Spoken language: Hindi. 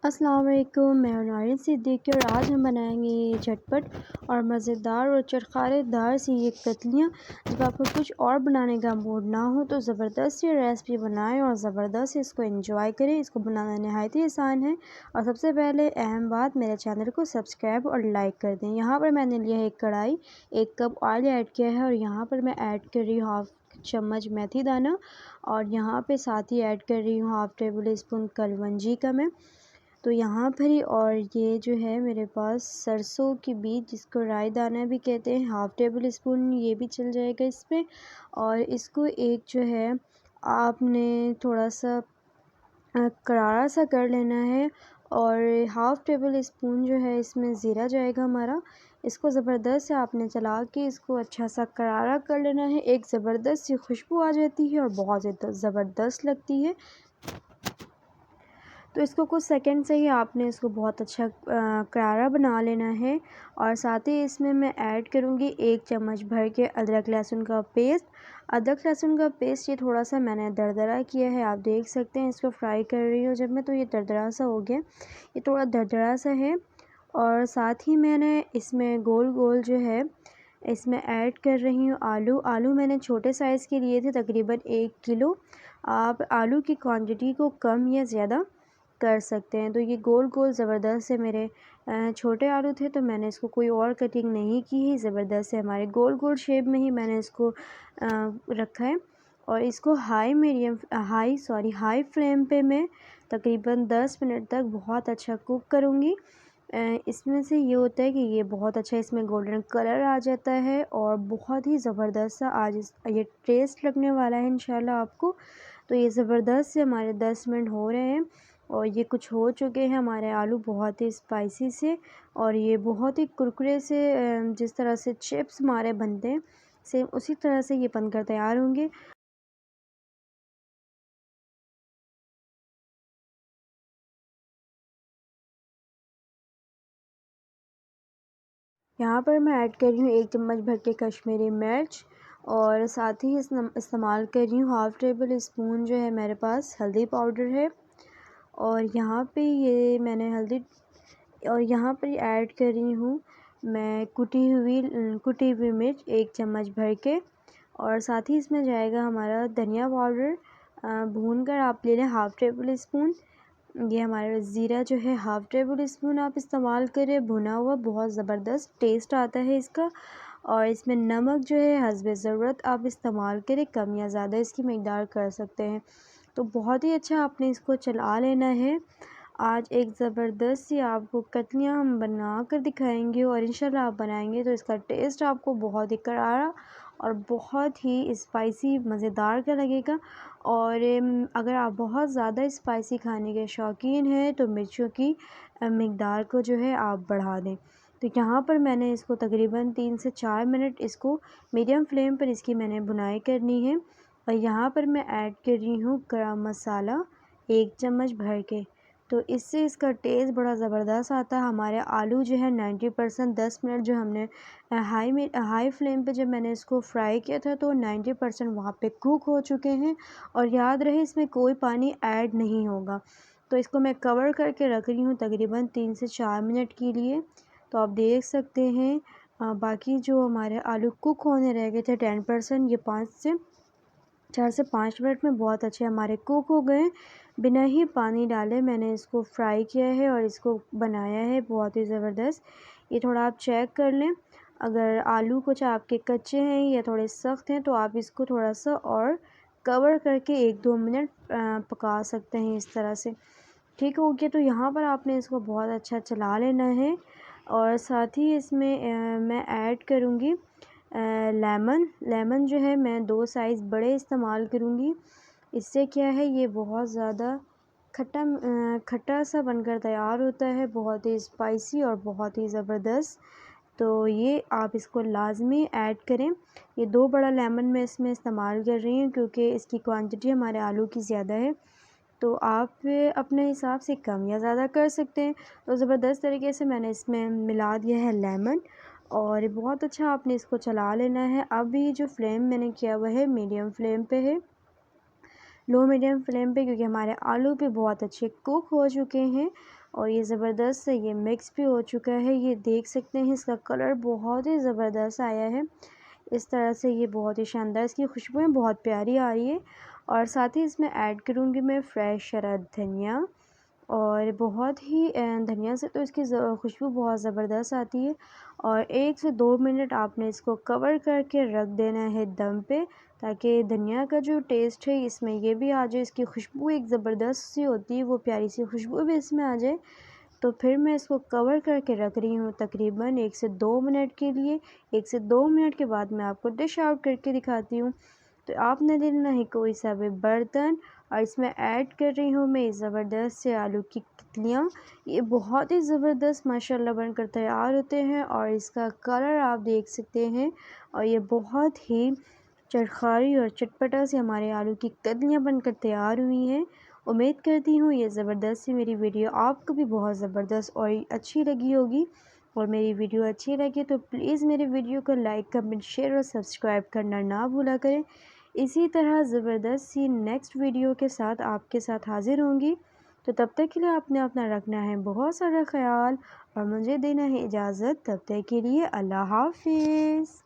अस्सलाम वालेकुम, मैं हूं नारिन सिद्दीकी और आज हम बनाएंगे ये झटपट और मज़ेदार और चटखारेदार सी ये कतलियाँ। जब आपको कुछ और बनाने का मूड ना हो तो ज़बरदस्त ये रेसिपी बनाएं और ज़बरदस्त इसको एंजॉय करें। इसको बनाना नहायत ही आसान है। और सबसे पहले अहम बात, मेरे चैनल को सब्सक्राइब और लाइक कर दें। यहाँ पर मैंने लिया है एक कढ़ाई, 1 कप ऑयल ऐड किया है और यहाँ पर मैं ऐड कर रही हूँ हाफ़ चम्मच मेथी दाना और यहाँ पे साथ ही ऐड कर रही हूँ हाफ़ टेबल स्पून कलवंजी का मैं। तो यहाँ पर ही और ये जो है मेरे पास सरसों के बीज, जिसको राई दाना भी कहते हैं, हाफ़ टेबल स्पून ये भी चल जाएगा इसमें। और इसको एक जो है आपने थोड़ा सा करारा सा कर लेना है। और हाफ़ टेबल स्पून जो है इसमें ज़ीरा जाएगा हमारा। इसको ज़बरदस्त से आपने चला के इसको अच्छा सा करारा कर लेना है। एक ज़बरदस्त सी खुशबू आ जाती है और बहुत ज़्यादा ज़बरदस्त लगती है। तो इसको कुछ सेकंड से ही आपने इसको बहुत अच्छा करारा बना लेना है। और साथ ही इसमें मैं ऐड करूँगी 1 चम्मच भर के अदरक लहसुन का पेस्ट। अदरक लहसुन का पेस्ट ये थोड़ा सा मैंने दरदरा किया है, आप देख सकते हैं। इसको फ्राई कर रही हूँ जब मैं, तो ये दरदरा सा हो गया, ये थोड़ा दरदरा सा है। और साथ ही मैंने इसमें गोल गोल जो है इसमें ऐड कर रही हूँ आलू मैंने छोटे साइज़ के लिए थे, तकरीबन 1 किलो। आप आलू की क्वांटिटी को कम या ज़्यादा कर सकते हैं। तो ये गोल गोल ज़बरदस्त से मेरे छोटे आलू थे, तो मैंने इसको कोई और कटिंग नहीं की है। ज़बरदस्त से हमारे गोल गोल शेप में ही मैंने इसको रखा है। और इसको हाई फ्लेम पे मैं तकरीबन 10 मिनट तक बहुत अच्छा कुक करूँगी। इसमें से ये होता है कि ये बहुत अच्छा इसमें गोल्डन कलर आ जाता है और बहुत ही ज़बरदस्त सा आज ये टेस्ट लगने वाला है इंशाल्लाह आपको। तो ये ज़बरदस्त से हमारे 10 मिनट हो रहे हैं और ये कुछ हो चुके हैं हमारे आलू, बहुत ही स्पाइसी से और ये बहुत ही कुरकुरे से, जिस तरह से चिप्स हमारे बनते हैं सेम उसी तरह से ये बनकर तैयार होंगे। यहाँ पर मैं ऐड कर रही हूँ 1 चम्मच भर के कश्मीरी मिर्च और साथ ही इस्तेमाल कर रही हूँ हाफ़ टेबल स्पून जो है मेरे पास हल्दी पाउडर है। और यहाँ पे ये मैंने हल्दी और यहाँ पर ऐड कर रही हूँ मैं कुटी हुई मिर्च 1 चम्मच भर के। और साथ ही इसमें जाएगा हमारा धनिया पाउडर, भून कर आप ले लें हाफ़ टेबल स्पून। ये हमारा ज़ीरा जो है हाफ़ टेबल स्पून आप इस्तेमाल करें, भुना हुआ, बहुत ज़बरदस्त टेस्ट आता है इसका। और इसमें नमक जो है हस्बे ज़रूरत आप इस्तेमाल करें, कम या ज़्यादा इसकी मकदार कर सकते हैं। तो बहुत ही अच्छा आपने इसको चला लेना है। आज एक ज़बरदस्त सी आपको कतलियाँ हम बना कर दिखाएंगे और इंशाल्लाह आप बनाएंगे तो इसका टेस्ट आपको बहुत ही करारा और बहुत ही स्पाइसी मज़ेदार का लगेगा। और अगर आप बहुत ज़्यादा स्पाइसी खाने के शौकीन हैं तो मिर्चों की मकदार को जो है आप बढ़ा दें। तो यहाँ पर मैंने इसको तकरीबन 3 से 4 मिनट इसको मीडियम फ्लेम पर इसकी मैंने भुनाई करनी है। और यहाँ पर मैं ऐड कर रही हूँ गरम मसाला 1 चम्मच भर के। तो इससे इसका टेस्ट बड़ा ज़बरदस्त आता है। हमारे आलू जो है 90% 10 मिनट जो हमने हाई फ्लेम पे जब मैंने इसको फ्राई किया था तो 90% वहाँ पे कुक हो चुके हैं। और याद रहे इसमें कोई पानी ऐड नहीं होगा। तो इसको मैं कवर करके रख रही हूँ तकरीबन 3 से 4 मिनट के लिए। तो आप देख सकते हैं बाकी जो हमारे आलू कुक होने रह गए थे 10%, ये 4 से 5 मिनट में बहुत अच्छे हमारे कुक हो गए। बिना ही पानी डाले मैंने इसको फ्राई किया है और इसको बनाया है बहुत ही ज़बरदस्त। ये थोड़ा आप चेक कर लें, अगर आलू कुछ आपके कच्चे हैं या थोड़े सख्त हैं तो आप इसको थोड़ा सा और कवर करके 1-2 मिनट पका सकते हैं इस तरह से। ठीक हो गया, तो यहाँ पर आपने इसको बहुत अच्छा चला लेना है। और साथ ही इसमें मैं ऐड करूँगी लेमन जो है मैं 2 साइज़ बड़े इस्तेमाल करूँगी। इससे क्या है ये बहुत ज़्यादा खट्टा सा बनकर तैयार होता है, बहुत ही स्पाइसी और बहुत ही ज़बरदस्त। तो ये आप इसको लाज़मी ऐड करें। ये 2 बड़ा लेमन मैं इसमें इस्तेमाल कर रही हूँ क्योंकि इसकी क्वांटिटी हमारे आलू की ज़्यादा है। तो आप अपने हिसाब से कम या ज़्यादा कर सकते हैं। तो ज़बरदस्त तरीके से मैंने इसमें मिला दिया है लेमन और बहुत अच्छा आपने इसको चला लेना है। अभी जो फ्लेम मैंने किया हुआ है मीडियम फ्लेम पे है, लो मीडियम फ्लेम पे, क्योंकि हमारे आलू भी बहुत अच्छे कुक हो चुके हैं। और ये ज़बरदस्त से ये मिक्स भी हो चुका है। ये देख सकते हैं इसका कलर बहुत ही ज़बरदस्त आया है। इस तरह से ये बहुत ही शानदार, इसकी खुशबुएँ बहुत प्यारी आ रही है। और साथ ही इसमें ऐड करूँगी मैं फ्रेश हरा धनिया, और बहुत ही धनिया से तो इसकी खुशबू बहुत ज़बरदस्त आती है। और 1 से 2 मिनट आपने इसको कवर करके रख देना है दम पे, ताकि धनिया का जो टेस्ट है इसमें ये भी आ जाए, इसकी खुशबू एक ज़बरदस्त सी होती है, वो प्यारी सी खुशबू भी इसमें आ जाए। तो फिर मैं इसको कवर करके रख रही हूँ तकरीबन 1 से 2 मिनट के लिए। 1 से 2 मिनट के बाद मैं आपको डिश आउट करके दिखाती हूँ। तो आपने लेना है कोई सा भी बर्तन, और इसमें ऐड कर रही हूँ मैं ज़बरदस्त से आलू की टिक्कियाँ। ये बहुत ही ज़बरदस्त माशाल्लाह बनकर तैयार होते हैं, और इसका कलर आप देख सकते हैं। और ये बहुत ही चटखारी और चटपटा से हमारे आलू की कतलियाँ बनकर तैयार हुई हैं। उम्मीद करती हूँ ये ज़बरदस्त सी मेरी वीडियो आपको भी बहुत ज़बरदस्त और अच्छी लगी होगी। और मेरी वीडियो अच्छी लगी तो प्लीज़ मेरे वीडियो को लाइक, कमेंट, शेयर और सब्सक्राइब करना ना भूला करें। इसी तरह ज़बरदस्त सी नेक्स्ट वीडियो के साथ आपके साथ हाज़िर होंगी। तो तब तक के लिए आपने अपना रखना है बहुत सारा ख़याल, और मुझे देना है इजाज़त। तब तक के लिए अल्लाह हाफ़िज़।